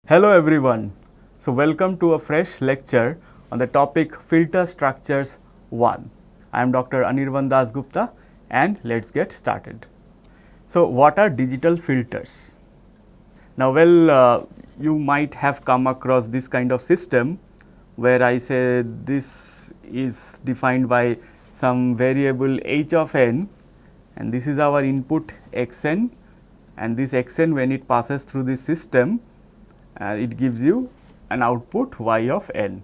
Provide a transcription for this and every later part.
Hello everyone. So welcome to a fresh lecture on the topic Filter Structures 1. I am Dr. Anirban Dasgupta and let's get started. So what are digital filters? Now you might have come across this kind of system where I say this is defined by some variable h of n and this is our input xn, and this xn, when it passes through this system, it gives you an output y of n.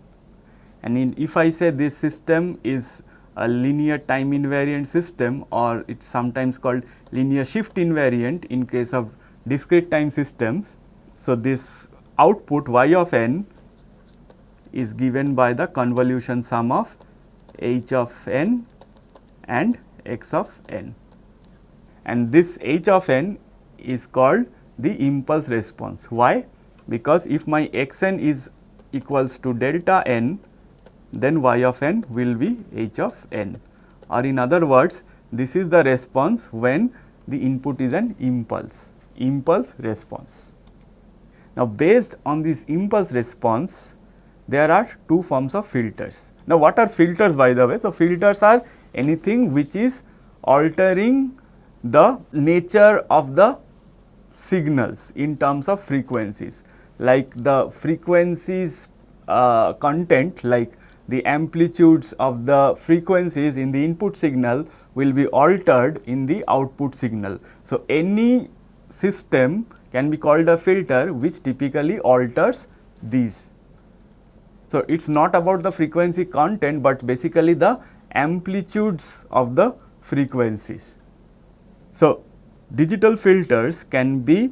And if I say this system is a linear time invariant system, or it is sometimes called linear shift invariant in case of discrete time systems. So, this output y of n is given by the convolution sum of h of n and x of n, and this h of n is called the impulse response. Why? Because if my x n is equals to delta n, then y of n will be h of n, or in other words, this is the response when the input is an impulse response. Now, based on this impulse response, there are two forms of filters. Now, what are filters, by the way? So, filters are anything which is altering the nature of the signals in terms of frequencies, like the frequencies content, like the amplitudes of the frequencies in the input signal will be altered in the output signal. So, any system can be called a filter which typically alters these. So, it is not about the frequency content, but basically the amplitudes of the frequencies. So, digital filters can be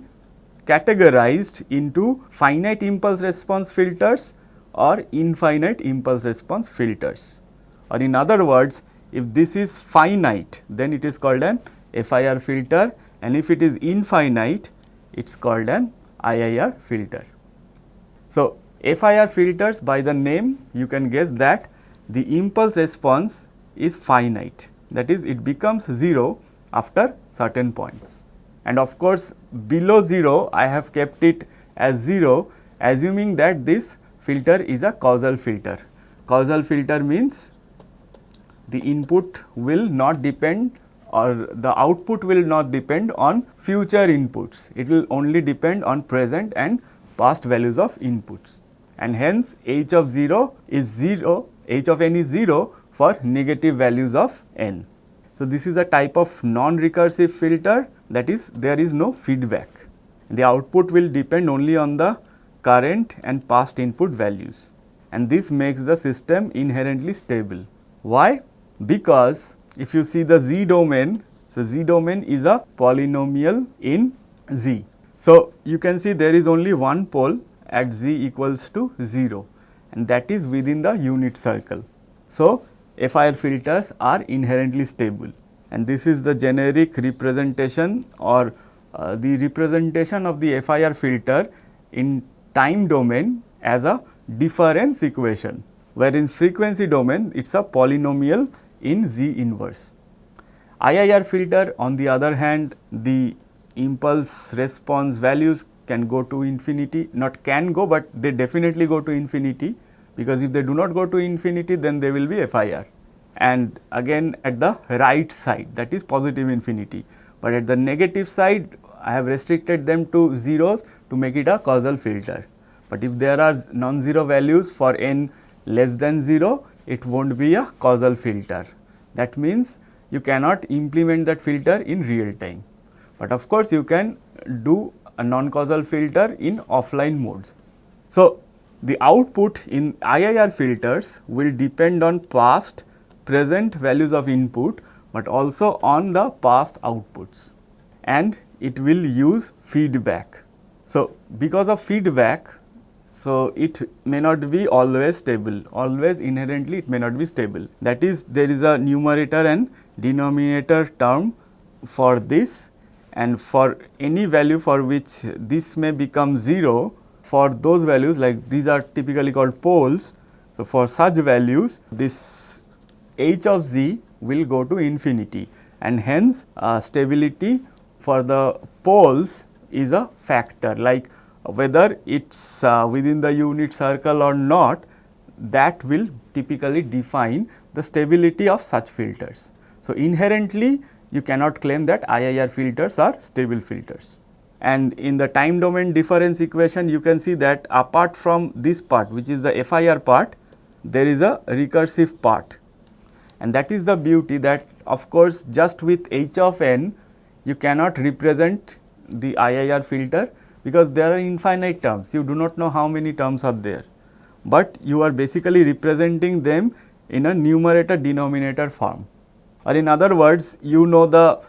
categorized into finite impulse response filters or infinite impulse response filters, or in other words, if this is finite, then it is called an FIR filter, and if it is infinite, it is called an IIR filter. So, FIR filters, by the name you can guess that the impulse response is finite, that is, it becomes 0 after certain points. And of course, below 0 I have kept it as 0, assuming that this filter is a causal filter. Causal filter means the input will not depend, or the output will not depend on future inputs. It will only depend on present and past values of inputs, and hence h of 0 is 0, h of n is 0 for negative values of n. So, this is a type of non-recursive filter, that is, there is no feedback. The output will depend only on the current and past input values, and this makes the system inherently stable. Why? Because if you see the Z domain, so Z domain is a polynomial in Z. So, you can see there is only one pole at Z equals to 0, and that is within the unit circle. So, FIR filters are inherently stable, and this is the generic representation, or the representation of the FIR filter in time domain as a difference equation, where in frequency domain it is a polynomial in Z inverse. IIR filter, on the other hand, the impulse response values can go to infinity, not can go, but they definitely go to infinity, because if they do not go to infinity, then they will be FIR, and again at the right side, that is positive infinity, but at the negative side I have restricted them to zeros to make it a causal filter. But if there are non-zero values for n less than 0, it will not be a causal filter. That means you cannot implement that filter in real time, but of course you can do a non-causal filter in offline modes. So, the output in IIR filters will depend on past, present values of input, but also on the past outputs, and it will use feedback. So, because of feedback, so it may not be always stable, always inherently it may not be stable. That is, there is a numerator and denominator term for this, and for any value for which this may become 0, for those values, like these are typically called poles. So, for such values, this h of z will go to infinity, and hence stability for the poles is a factor, like whether it's within the unit circle or not, that will typically define the stability of such filters. So, inherently you cannot claim that IIR filters are stable filters. And in the time domain difference equation, you can see that apart from this part, which is the FIR part, there is a recursive part, and that is the beauty, that of course just with h of n you cannot represent the IIR filter, because there are infinite terms, you do not know how many terms are there, but you are basically representing them in a numerator denominator form. Or in other words, you know the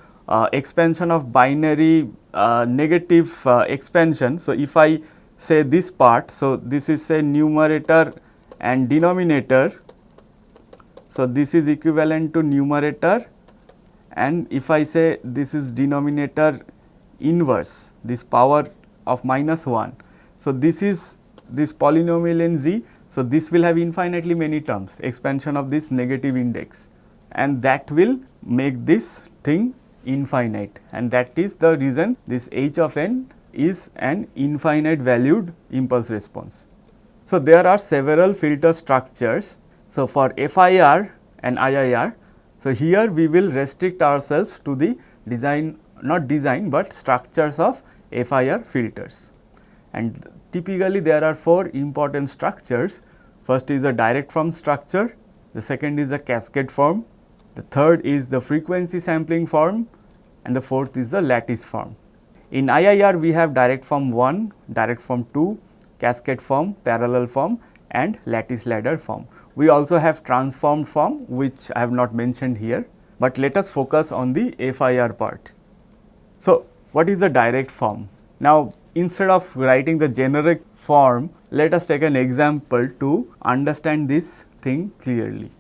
expansion of binary negative expansion. So, if I say this part, so this is say numerator and denominator, so this is equivalent to numerator, and if I say this is denominator inverse, this power of -1. So, this is this polynomial in Z. So, this will have infinitely many terms, expansion of this negative index, and that will make this thing infinite, and that is the reason this h of n is an infinite valued impulse response. So, there are several filter structures. So, for FIR and IIR, so here we will restrict ourselves to the not design but structures of FIR filters, and typically there are 4 important structures. First is a direct form structure, the second is the cascade form, the third is the frequency sampling form, and the fourth is the lattice form. In IIR we have direct form 1, direct form 2, cascade form, parallel form, and lattice ladder form. We also have transformed form, which I have not mentioned here, but let us focus on the FIR part. So, what is the direct form? Now, instead of writing the generic form, let us take an example to understand this thing clearly.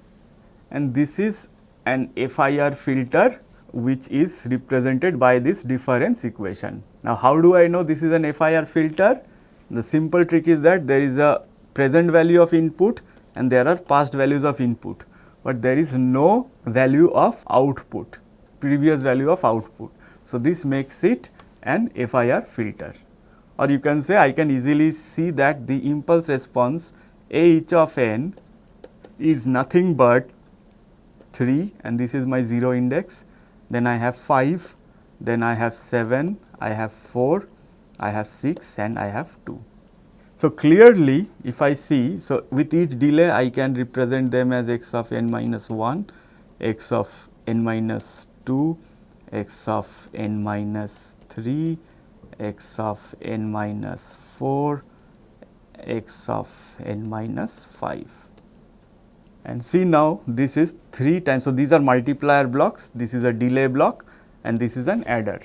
And this is an FIR filter which is represented by this difference equation. Now, how do I know this is an FIR filter? The simple trick is that there is a present value of input and there are past values of input, but there is no value of output, previous value of output. So, this makes it an FIR filter, or you can say I can easily see that the impulse response h of n is nothing but 3, and this is my 0 index, then I have 5, then I have 7, I have 4, I have 6 and I have 2. So, clearly if I see, so with each delay I can represent them as x of n minus 1, x of n minus 2, x of n minus 3, x of n minus 4, x of n minus 5. And see now this is 3 times. So, these are multiplier blocks, this is a delay block and this is an adder.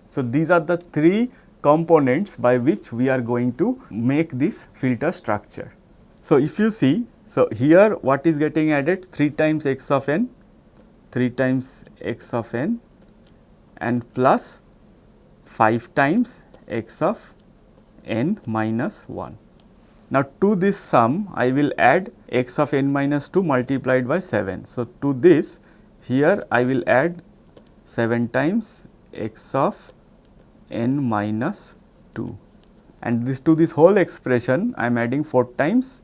So, these are the 3 components by which we are going to make this filter structure. So, if you see, so here what is getting added? 3 times x of n, 3 times x of n and plus 5 times x of n minus 1. Now, to this sum I will add x of n minus 2 multiplied by 7. So, to this here I will add 7 times x of n minus 2, and this to this whole expression I am adding 4 times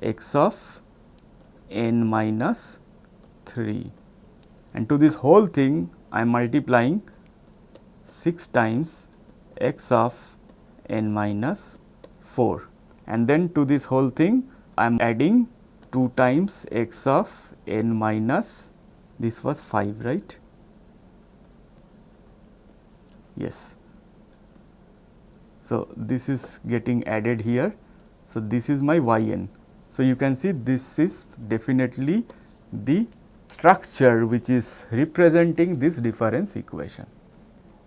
x of n minus 3, and to this whole thing I am multiplying 6 times x of n minus 4, and then to this whole thing I am adding 2 times x of n minus, this was 5, right? Yes. So, this is getting added here. So, this is my yn. So, you can see this is definitely the structure which is representing this difference equation.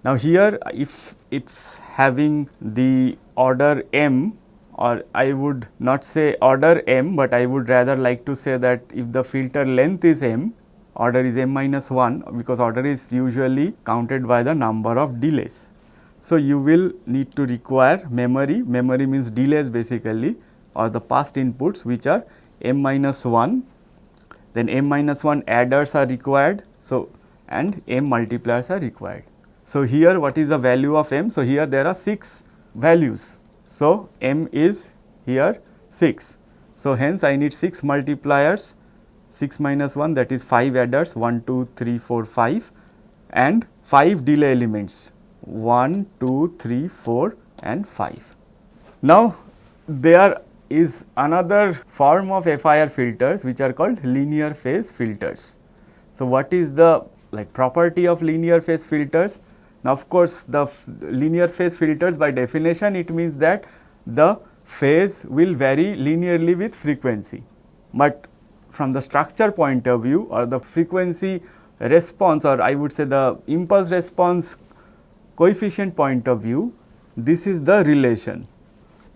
Now, here if it is having the order m, or I would not say order m, but I would rather like to say that if the filter length is m, order is m minus 1, because order is usually counted by the number of delays. So, you will need to require memory, memory means delays basically, or the past inputs which are m minus 1, then m minus 1 adders are required, so and m multipliers are required. So, here what is the value of m? So, here there are 6 values. So, m is here 6. So, hence I need 6 multipliers, 6 minus 1, that is 5 adders, 1, 2, 3, 4, 5, and 5 delay elements, 1, 2, 3, 4 and 5. Now, there is another form of FIR filters which are called linear phase filters. So, what is the property of linear phase filters? Now, of course, the linear phase filters, by definition, it means that the phase will vary linearly with frequency. But from the structure point of view, or the frequency response, or I would say the impulse response coefficient point of view, this is the relation.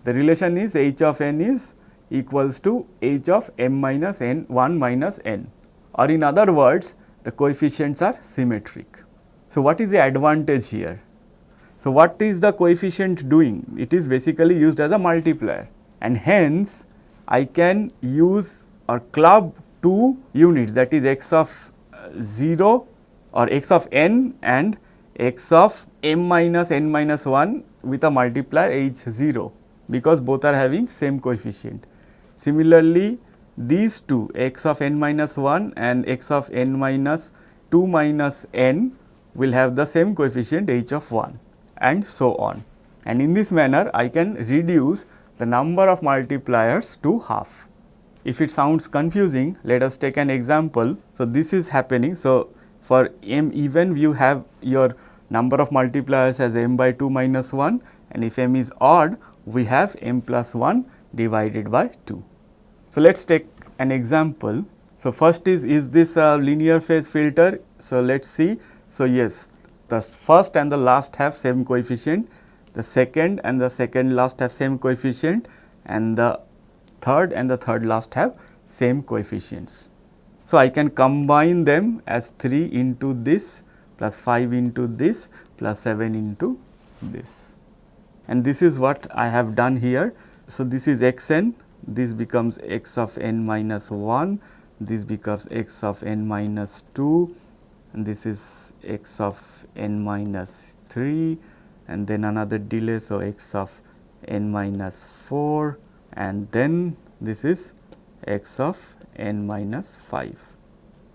The relation is h of n is equals to h of m minus n 1 minus n, or in other words, the coefficients are symmetric. So, what is the advantage here? So, what is the coefficient doing? It is basically used as a multiplier, and hence I can use or club 2 units, that is x of 0 or x of n and x of m minus n minus 1 with a multiplier h 0, because both are having same coefficient. Similarly, these two, x of n minus 1 and x of n minus 2 minus n, will have the same coefficient h of 1, and so on. And in this manner, I can reduce the number of multipliers to half. If it sounds confusing, let us take an example. So, this is happening. So, for m even, you have your number of multipliers as m by 2 minus 1, and if m is odd, we have m plus 1 divided by 2. So, let us take an example. So, first is this a linear phase filter? So, let us see. So, yes, the first and the last have same coefficient, the second and the second last have same coefficient, and the third and the third last have same coefficients. So, I can combine them as 3 into this plus 5 into this plus 7 into this, and this is what I have done here. So, this is x n, this becomes x of n minus 1, this becomes x of n minus 2, and this is x of n minus 3, and then another delay. So, x of n minus 4, and then this is x of n minus 5.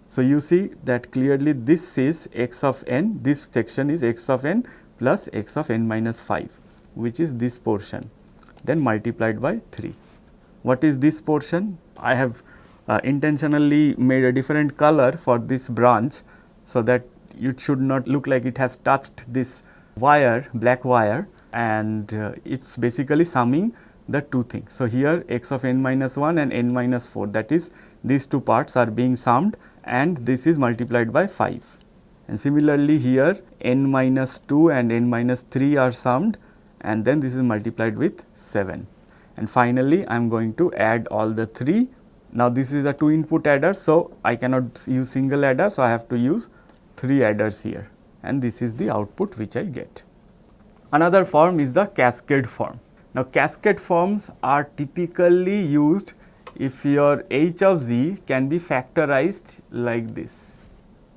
So, you see that clearly this is x of n, this section is x of n plus x of n minus 5, which is this portion, then multiplied by 3. What is this portion? I have intentionally made a different color for this branch, so that it should not look like it has touched this wire, black wire, and it is basically summing the two things. So, here x of n minus 1 and n minus 4, that is these two parts are being summed, and this is multiplied by 5. And similarly, here n minus 2 and n minus 3 are summed, and then this is multiplied with 7. And finally, I am going to add all the 3. Now, this is a 2 input adder, so I cannot use single adder, so I have to use 3 adders here, and this is the output which I get. Another form is the cascade form. Now, cascade forms are typically used if your h of z can be factorized like this.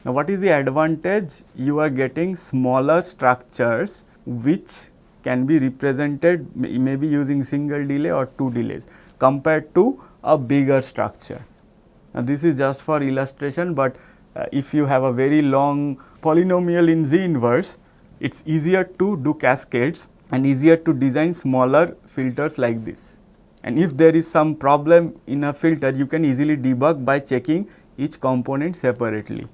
Now, what is the advantage? You are getting smaller structures which can be represented maybe using single delay or 2 delays compared to a bigger structure. Now, this is just for illustration, but if you have a very long polynomial in Z inverse, it is easier to do cascades and easier to design smaller filters like this. And if there is some problem in a filter, you can easily debug by checking each component separately.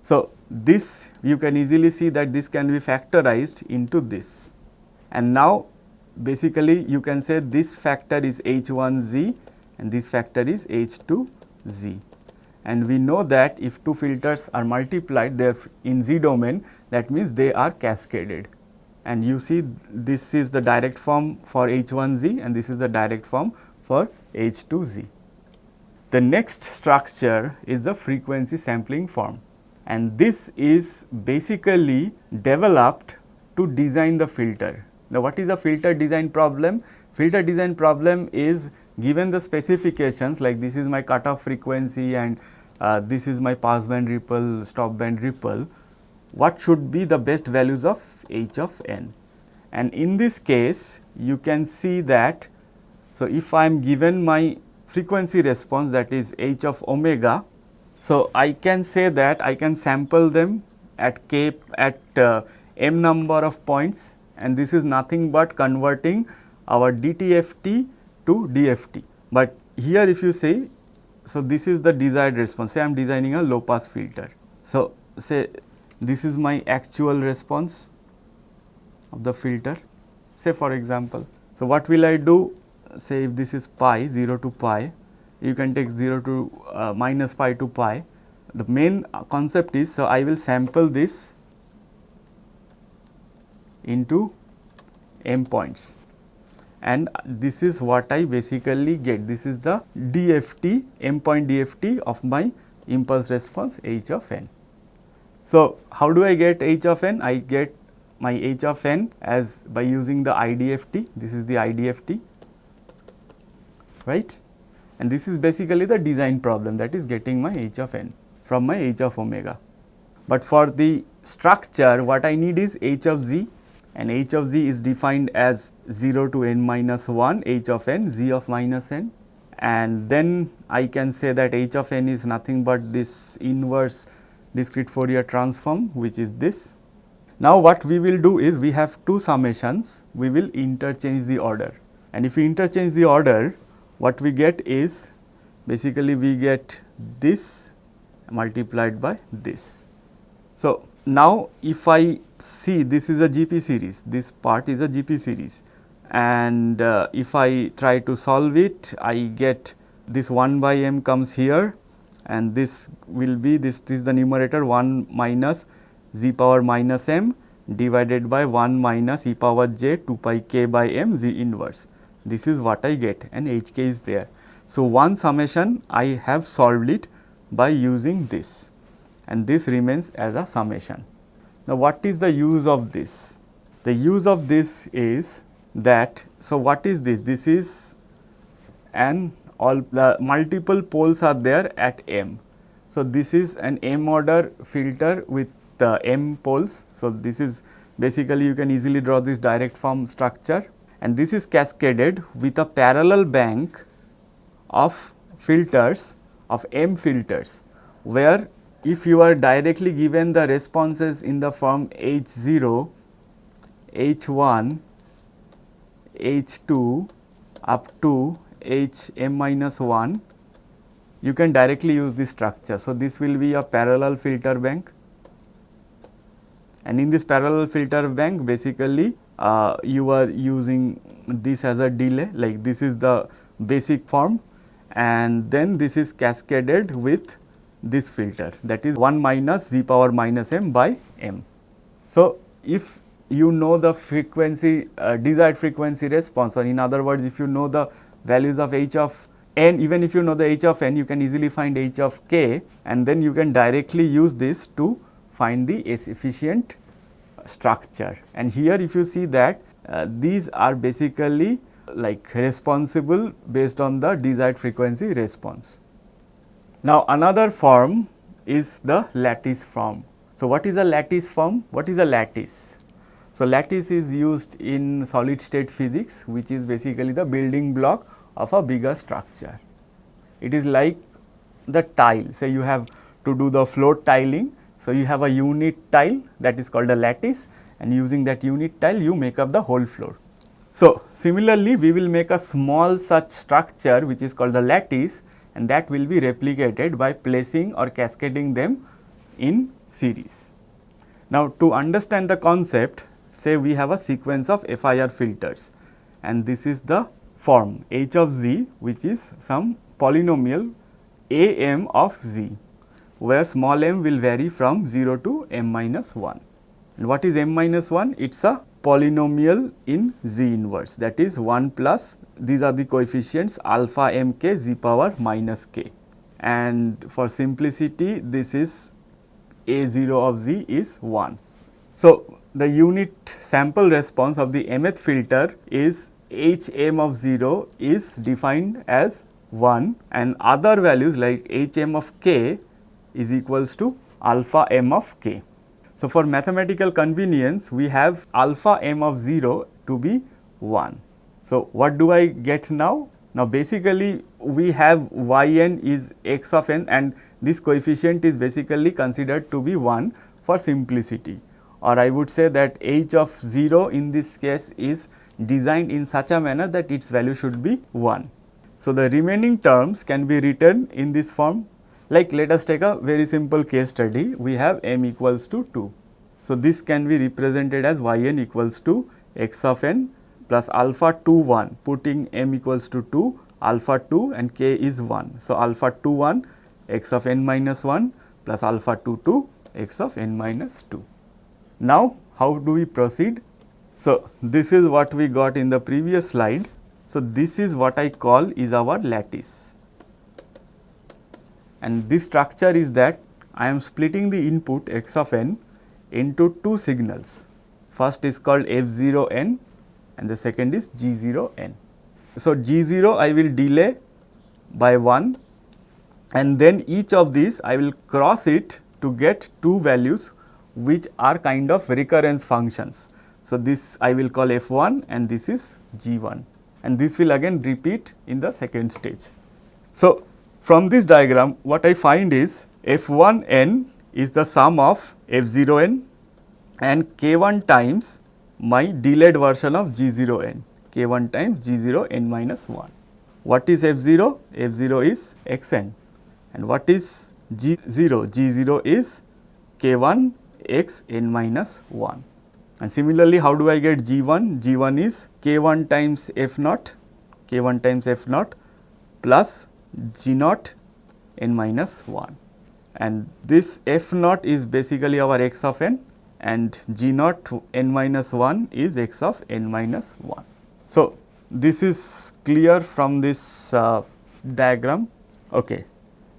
So, this you can easily see that this can be factorized into this, and now basically you can say this factor is H1Z and this factor is H2Z. And we know that if two filters are multiplied, they are in Z domain, that means they are cascaded. And you see this is the direct form for H1Z and this is the direct form for H2Z. The next structure is the frequency sampling form, and this is basically developed to design the filter. Now, what is a filter design problem? Filter design problem is given the specifications, like this is my cutoff frequency and this is my pass band ripple, stop band ripple. what should be the best values of h of n. And in this case, you can see that, so if I am given my frequency response, that is h of omega, so I can say that I can sample them at k at m number of points, and this is nothing but converting our DTFT to DFT. But here if you say, so this is the desired response, say I am designing a low pass filter. So, say this is my actual response of the filter, say for example. So, what will I do? Say if this is pi, 0 to pi, you can take 0 to minus pi to pi. The main concept is, so I will sample this into m points, and this is what I basically get. This is the DFT, m point DFT of my impulse response h of n. So, how do I get h of n? I get my h of n as by using the IDFT. This is the IDFT, right? And this is basically the design problem, that is getting my h of n from my h of omega. But for the structure, what I need is h of z, and h of z is defined as 0 to n minus 1 h of n, z of minus n, and then I can say that h of n is nothing but this inverse discrete Fourier transform, which is this. Now, what we will do is, we have two summations, we will interchange the order, and if we interchange the order, what we get is basically we get this multiplied by this. So, now if I see, this is a GP series, this part is a GP series, and if I try to solve it, I get this 1 by m comes here, and this will be this is the numerator 1 minus z power minus m divided by 1 minus e power j 2 pi k by m z inverse. This is what I get, and hk is there. So, one summation I have solved it by using this, and this remains as a summation. Now, what is the use of this? The use of this is that, so what is this? This is an all the multiple poles are there at m. So, this is an m order filter with m poles. So, this is basically, you can easily draw this direct form structure, and this is cascaded with a parallel bank of filters, of m filters, where if you are directly given the responses in the form H0, H1, H2 up to Hm minus 1, you can directly use this structure. So, this will be a parallel filter bank, and in this parallel filter bank, basically you are using this as a delay, like this is the basic form, and then this is cascaded with this filter, that is 1 minus z power minus m by m. So, if you know the frequency desired frequency response, or in other words, if you know the values of h of n, even if you know the h of n, you can easily find h of k, and then you can directly use this to find the efficient structure. And here if you see that these are basically like responsible based on the desired frequency response. Now, another form is the lattice form. So, what is a lattice form? What is a lattice? So, lattice is used in solid state physics, which is basically the building block of a bigger structure. It is like the tile, say you have to do the floor tiling. So, you have a unit tile, that is called a lattice, and using that unit tile you make up the whole floor. So, similarly, we will make a small such structure which is called the lattice, and that will be replicated by placing or cascading them in series. Now, to understand the concept, say we have a sequence of FIR filters, and this is the form h of z, which is some polynomial a m of z, where small m will vary from 0 to m minus 1. And what is m minus 1? It is a polynomial in z inverse, that is 1 plus, these are the coefficients alpha m k z power minus k, and for simplicity this is a 0 of z is 1. So, the unit sample response of the mth filter is h m of 0 is defined as 1, and other values like h m of k is equals to alpha m of k. So, for mathematical convenience, we have alpha m of 0 to be 1. So, what do I get now? Now, basically we have yn is x of n, and this coefficient is basically considered to be 1 for simplicity, or I would say that h of 0 in this case is designed in such a manner that its value should be 1. So, the remaining terms can be written in this form. Like, let us take a very simple case study. We have m equals to 2. So, this can be represented as yn equals to x of n plus alpha 2 1, putting m equals to 2, alpha 2 and k is 1. So, alpha 2 1 x of n minus 1 plus alpha 2 2 x of n minus 2. Now, how do we proceed? So, this is what we got in the previous slide. So, this is what I call is our lattice, and this structure is that I am splitting the input x of n into two signals. First is called f0n and the second is g0n. So, g0 I will delay by 1, and then each of these I will cross it to get two values which are kind of recurrence functions. So, this I will call f1 and this is g1, and this will again repeat in the second stage. So, from this diagram what I find is f1n is the sum of f0n and k1 times my delayed version of g0n, k1 times g0n minus 1. What is f0? f0 is xn, and what is g0? g0 is k1 x n minus 1. And similarly, how do I get g1? g1 is k1 times f naught, k1 times f naught plus g naught n minus 1, and this f naught is basically our x of n, and g naught n minus 1 is x of n minus 1. So, this is clear from this diagram, okay.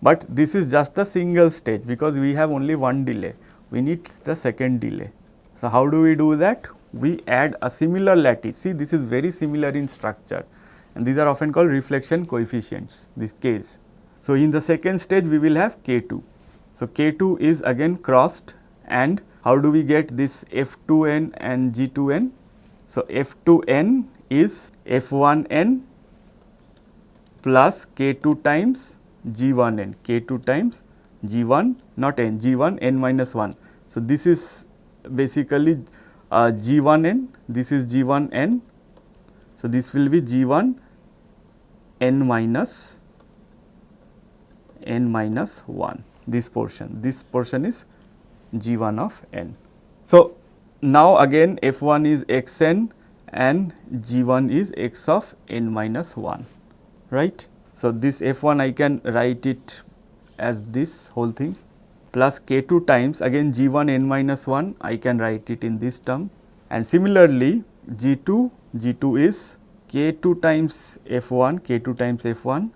But this is just a single stage because we have only one delay, we need the second delay. So, how do we do that? We add a similar lattice. See, this is very similar in structure, and these are often called reflection coefficients, this case. So, in the second stage we will have k2. So, k2 is again crossed, and how do we get this f2n and g2n? So, f2n is f1n plus k2 times g1n, k2 times g1 not n, g1 n minus 1. So, this is basically g1n, this is g1n. So, this will be g1 n minus 1, this portion is g1 of n. So, now again f1 is xn and g1 is x of n minus 1, right. So, this f1 I can write it as this whole thing plus k2 times again g1 n minus 1, I can write it in this term, and similarly g2 is k2 times f1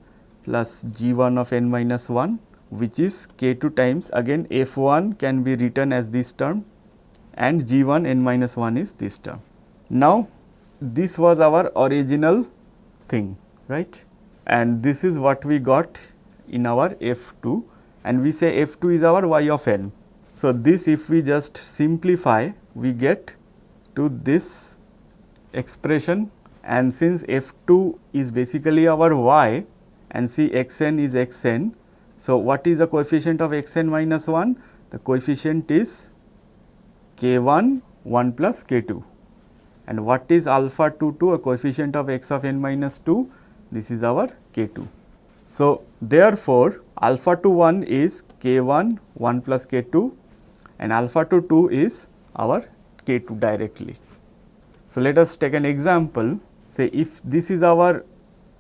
plus g1 of n minus 1, which is k2 times again f1 can be written as this term and g1 n minus 1 is this term. Now, this was our original thing, right, and this is what we got in our f2, and we say f2 is our y of n. So, this if we just simplify, we get to this expression, and since f2 is basically our y and see xn is xn. So, what is the coefficient of xn minus 1? The coefficient is k1 1 plus k2, and what is alpha 2 2? A coefficient of x of n minus 2, this is our k2. So, therefore, alpha to 1 is k1 1 plus k2 and alpha to 2 is our k2 directly. So, let us take an example. Say if this is our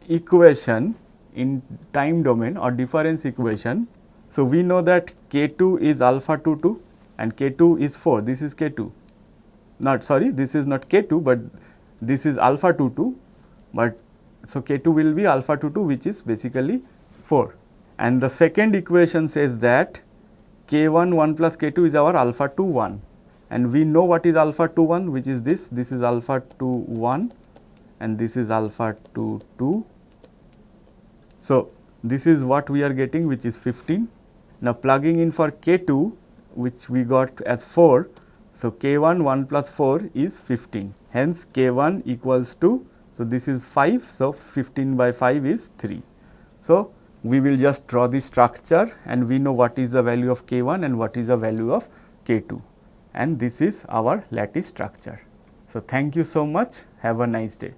equation in time domain or difference equation. So, we know that k2 is alpha 2 2 and k2 is 4, this is k2, not sorry, this is not k2, but this is alpha 2 2, but so k2 will be alpha 2 2, which is basically 4. And the second equation says that k1 1 plus k2 is our alpha 2 1, and we know what is alpha 2 1, which is this is alpha 2 1 and this is alpha 2 2. So, this is what we are getting, which is 15. Now, plugging in for k2, which we got as 4. So, K1 1 plus 4 is 15. Hence, K1 equals to, so this is 5. So, 15 by 5 is 3. So, we will just draw the structure and we know what is the value of K1 and what is the value of K2, and this is our lattice structure. So, thank you so much. Have a nice day.